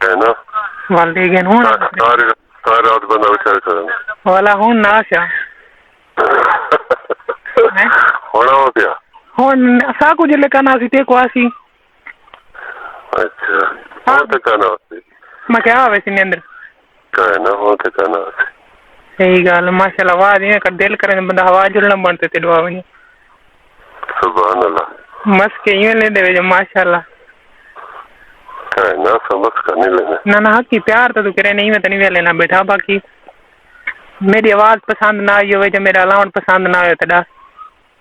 है ना वाल ठीक है हूँ सारी रात बंदा बेचारे करेंगे वाला हूँ ना आशा होना हो गया हूँ सा कुछ लेकर ना सीते को आसी अच्छा हो तो कहना होती मैं क्या वैसे नहीं अंदर कहना हो तो कहना होती सही गाल माशाल्लाह आवाज ये कर दिल करे बंदा आवाज जुड़ना बनते ते दुआ वनी सुभान अल्लाह मस्त के यूं ले दे जो माशाल्लाह कहना समझ करने लगे ना ना हकी प्यार तो तू करे नहीं मैं तो नहीं लेना बैठा बाकी मेरी आवाज पसंद ना आई हो जो मेरा अलाउंड पसंद ना आयो तड़ा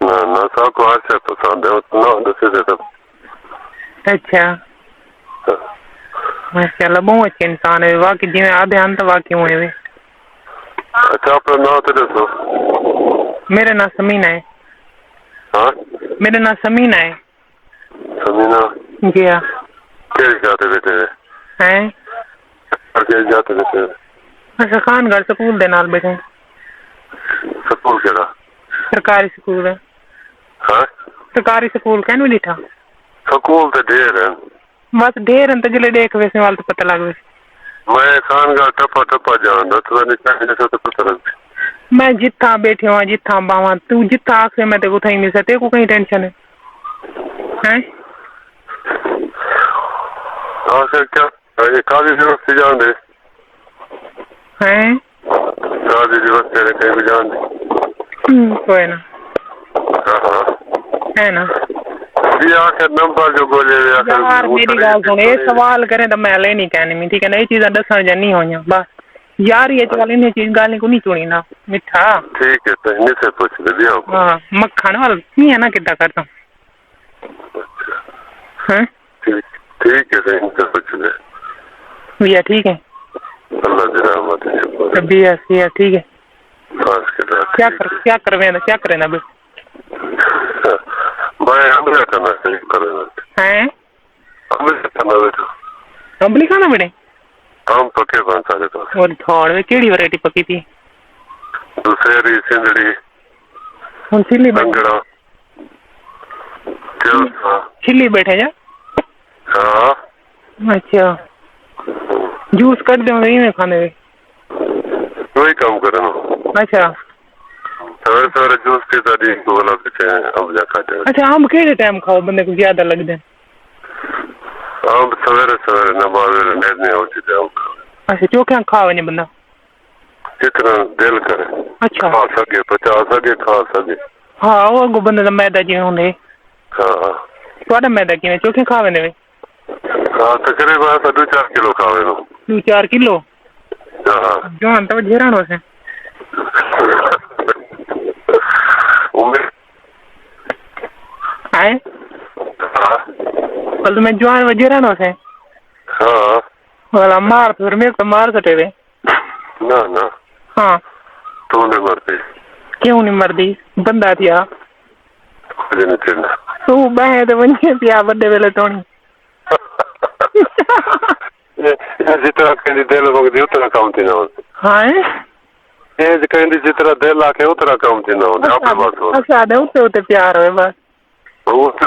ना ना सबको अच्छा पसंद है उतना दसे दे तब अच्छा माशाल्लाह बहुत अच्छे इंसान है वाकई जिवें आधे अंत वाकई हुए वे अच्छा अपना नाम तो दसो मेरा नाम समीना है हाँ मेरा नाम समीना है समीना जी हाँ क्या जाते बेटे हैं और क्या जाते बेटे अच्छा खानगढ़ स्कूल दे नाल बैठे स्कूल केड़ा सरकारी स्कूल है हाँ सरकारी स्कूल कहने भी लिखा स्कूल तो ढेर है बस ढेर हैं तो जिले देख वैसे वाल तो पता लग वैसे मैं खानगढ़ टप्पा टप्पा जानदा तो नहीं तो पता लग मैं जिथा बैठे हुआ जिथा बावा तू जिथा आखे मैं तेको थई मिल सकते को कहीं टेंशन है हैं आखिर क्या ये काजी यूनिवर्सिटी जान दे हैं काजी यूनिवर्सिटी कहीं भी जान दे कोई ना हाँ है ना ये आखिर नंबर जो बोले यार मेरी गाल सुन ये सवाल करें तो मैं ले नहीं कहनी मी ठीक है ना ये चीज़ दसन जनी होई बस यार ये चल इन चीज गाल को नहीं चुनी ना मिठा ठीक है तो इन्हीं से पूछ ले दिया हां मक्खन वाला नहीं है ना कितना करता हैं ठीक है तो इनसे पूछ ले भैया ठीक है अल्लाह की रहमत है तभी ऐसी है ठीक है खास के साथ क्या करें ना बे मैं हमला करना सही करेगा हैं हमला करना बेटा कंबली खाना बेटे हम पके बन सकते तो और थोड़ वे केड़ी वैरायटी पकी थी दूसरी सिंदड़ी हम चिल्ली बंगड़ा क्या चिल्ली बैठे जा हाँ अच्छा जूस कर दो नहीं में खाने वे वही काम करना अच्छा सवेरे सवेरे जूस पीता दी बोला पीछे अब जा खाते अच्छा हम केड़े टाइम खाओ बंदे को ज्यादा लगदे अब सवेरे सवेरे नबावेरे नहीं होती थे अच्छा चोखियां खाओ नहीं बंदा जितना दिल करे अच्छा खा सके 50 सके खा सके हाँ वो गो बंदे दा मैदा जिवें हुंदे हाँ ਤੁਹਾਡਾ मैदा किवें चोखियां खावे ने वे हाँ तकरीबन 2-4 किलो खावे नो 2-4 किलो हाँ जवान तो जेरानो से आए कल मैं जवान वजेरानो से हाँ वाला मार फिर मेरे को मार सटे वे ना ना हाँ तू नहीं मरती क्यों नहीं मरदी बंदा थिया मुझे नहीं चिन्ह तू बहे तो बने पिया बड़े वेले तोनी जितना कहती दिल मंगती उतना काम थी ना होती हाँ ये कहती जितना दिल आके उतना काम थी ना होती आपने बात हो अच्छा दे उते उते प्यार होए बस वो तो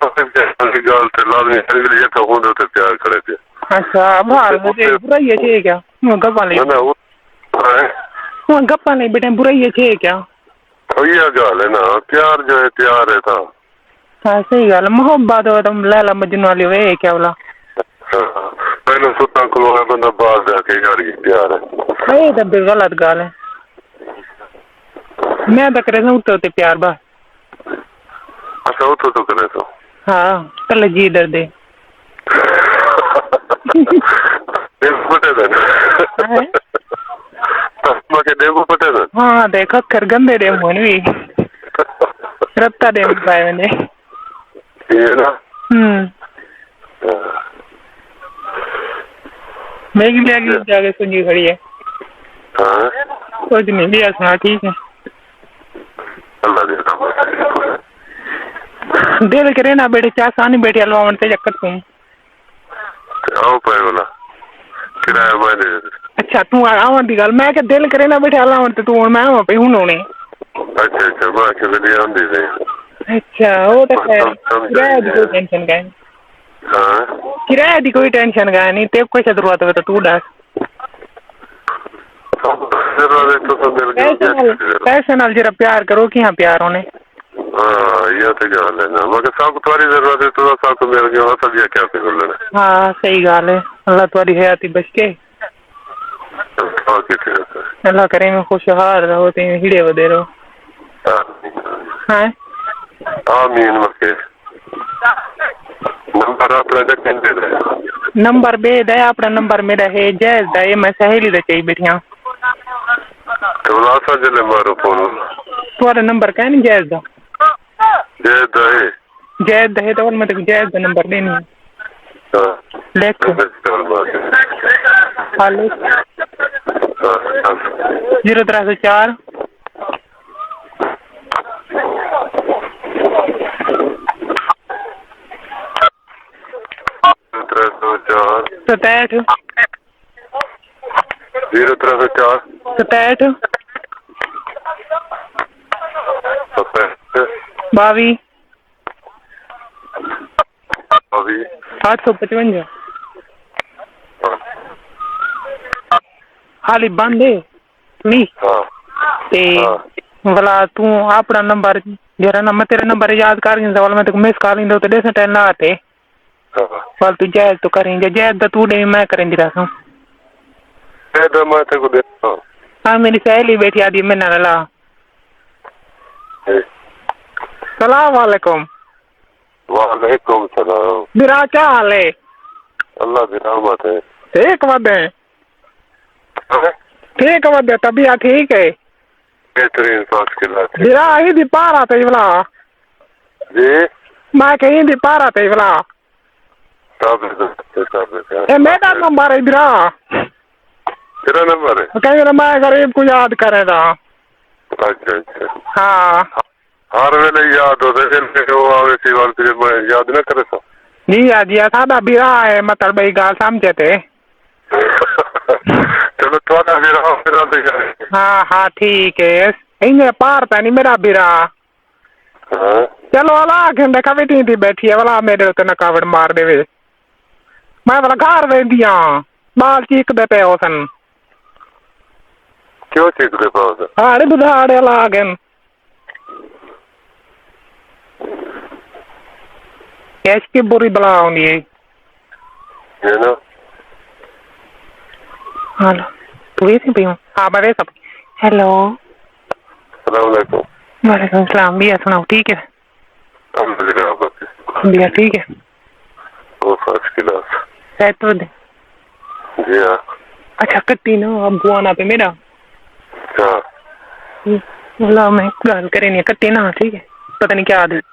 गाल थे लाजमी है ये तो होंदे उते प्यार करे थे अच्छा बाहर मुझे बुरा ये छे क्या वो गप्पा ले ना वो गप्पा नहीं बेटे बुरा ये छे क्या ये गाल है ना प्यार जो है प्यार है था हाँ सही गाल मोहब्बत हो तुम लैला मजनू वाली वे क्या बोला पहले सुता को है बंदा बाहर जाके यार ये प्यार है ये तो गलत गाल है मैं तो करे उते उते प्यार बस अच्छा तो करे तो हाँ चल जी डर दे देखो पटे देना मके देखो पटे देना हाँ देखो कर गंदे डे मोन भी रत्ता डे पाए मैंने ये ना मैं भी आगे जाके सुनी खड़ी है हाँ कुछ नहीं लिया सुना ठीक है अल्लाह दे दे करे ना बेटे चाह सानी बेटे अलवा से चक्कर तुम आओ पाए वाला किराया मैं दे अच्छा तू आवन दी गल मैं के दिल करे ना बेटे अलवा ते तू मैं आवा पे हुन होने अच्छा मैं के लिए आंदी नहीं अच्छा वो तो है क्या टेंशन का हाँ किराए की कोई टेंशन का नहीं, तेरे को जरूरत हो तो तू दस। पैसे नाल जरा प्यार करो कि हाँ प्यार होने। हाँ ये तो गल है ना, मगर सब तुम्हारी जरूरत है तो सब मिल गया सब ये क्या कर लेना। हाँ सही गल है, अल्लाह तुम्हारी हयाती बच के अल्लाह करे में खुशहाल रहो ते हिड़े वदे रहो। हाँ आमीन। मके नंबर अपना दे दे। नंबर बे दे अपना नंबर मेरा है जैज दा, मैं सहेली दा चाहिए बैठिया तो लासा जले मारो फोन। तुम्हारा नंबर क्या नहीं जैज दा? जैज दा है, जैज दा है तो मैं तेको जैज दा नंबर देनी है। लिख हाल 0304 67 0304 67 22 855 हाली बंद है प्लीज। ते भला तू अपना नंबर जरा ना, मैं तेरा नंबर याद कर सवाल मैं तेको मिस कॉल इंदो तो दे टेन ना आते वाल तू जैज तो करेंगे जैज दा तू दे मैं करेंगी रहा हूं। मैं तेको दे। हाँ मेरी सहेली बैठी आदि मैं ना ला। सलाम वालेकुम। वालेकुम सलाम। मेरा क्या हाल है? अल्लाह की रहमत है। ठीक वदे ठीक वदे तबीयत ठीक है? बेहतरीन पास किला मेरा ही दी पारा ते वाला जी मैं कहीं दी पारा ते वाला ए मेरा नंबर है इधर। तेरा नंबर है? कहीं ना मैं गरीब को याद करेगा। अच्छा अच्छा हाँ हर वेले याद हो वो आवे सी वाल फिर मैं याद ना करे तो जी याद या सादा बिरा है मतलब भाई गाल समझे थे। चलो थोड़ा बिरा फिर आते। हाँ हाँ ठीक है इन्हें पार था नहीं मेरा बिरा। चलो अला घंटे का भी थी बैठी है वाला मेरे तो नकावट मार दे वे मैं वाला घर वे दिया बाल चीक दे पे होसन क्यों चीक दे पाओ? हाँ अरे बुधाड़े लागन कैसी बुरी बला होनी है ना। हेलो तू ये भी हूँ? हाँ मैं सब। हेलो सलाम अलैकुम। वालेकुम सलाम। भैया सुनाओ ठीक है? भैया ठीक है वो फर्स्ट क्लास शायद तो दे। जी हाँ। अच्छा कट्टी ना अब गुआना पे मेरा हाँ बोला मैं गल करे नहीं कट्टी ना ठीक है पता नहीं क्या आदत